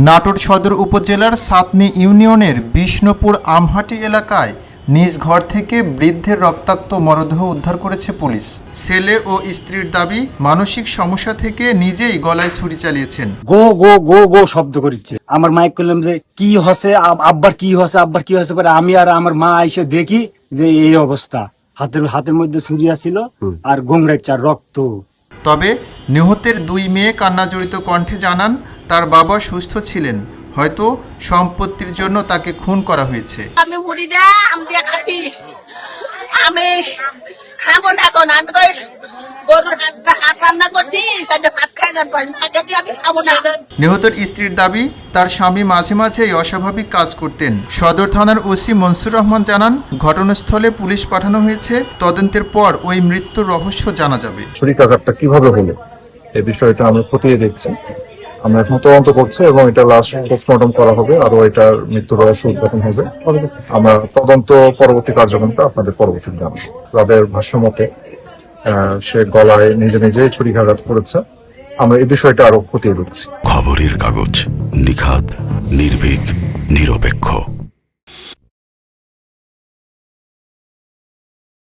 নাটোর সদর উপজেলার সাতনী ইউনিয়নের বিষ্ণুপুর আমহাটি এলাকায় নিজ ঘর থেকে বৃদ্ধের রক্তাক্ত মরদেহ উদ্ধার করেছে পুলিশ। ছেলে ও স্ত্রীর দাবি, মানসিক সমস্যা থেকে নিজেই গলায় ছুরি চালিয়েছেন। গো গো গো গো শব্দ করেছে। আমার মাইক করলাম যে কি হচ্ছে, আব্বার কি হচ্ছে, আব্বার কি হচ্ছে। পরে আমি আর আমার মা এসে দেখি যে এই অবস্থা, হাতের মধ্যে ছুরি ছিল আর গোংরাইচার রক্ত। তবে নিহতের দুই মেয়ে কান্নাজড়িত কণ্ঠে জানান, তার বাবা সুস্থ ছিলেন, হয়তো সম্পত্তির জন্য তাকে খুন করা হয়েছে। আমি মুড়ি দা আম দিয়ে খাচ্ছি, আমি খাবো না। এখন আমি তো গরুর হাত রান্না করছি, তাহলে ভাত খাই যান, আমি খাবো না। নিহতের স্ত্রীর দাবি, তার স্বামী মাঝে মাঝেই অস্বাভাবিক কাজ করতেন। সদর থানার ওসি মনসুর রহমান জানান, ঘটনাস্থলে পুলিশ পাঠানো হয়েছে। তদন্তের পর ওই মৃত্যুর রহস্য জানা যাবে। ছুরিকাঘাতটা কিভাবে হলো এই বিষয়টা আমরা খতিয়ে দেখছি। আমরা এখন তদন্ত করছি এবং এটা লাস্ট পোস্টমর্টম করা হবে, আরো এটার মৃত্যুর রহস্য উদ্ঘাটন হবে। আমরা তদন্ত পরবর্তী কার্যক্রমটা আপনাদের পরবর্তীতে জানাবো। তাদের ভাষ্য মতে সে গলায় নিজেই ছুরিকাঘাত করেছে। আমরা এই বিষয়টা আরো খতিয়ে দেখছি। খবরের কাগজ, নিখাত, নির্ভীক, নিরপেক্ষ।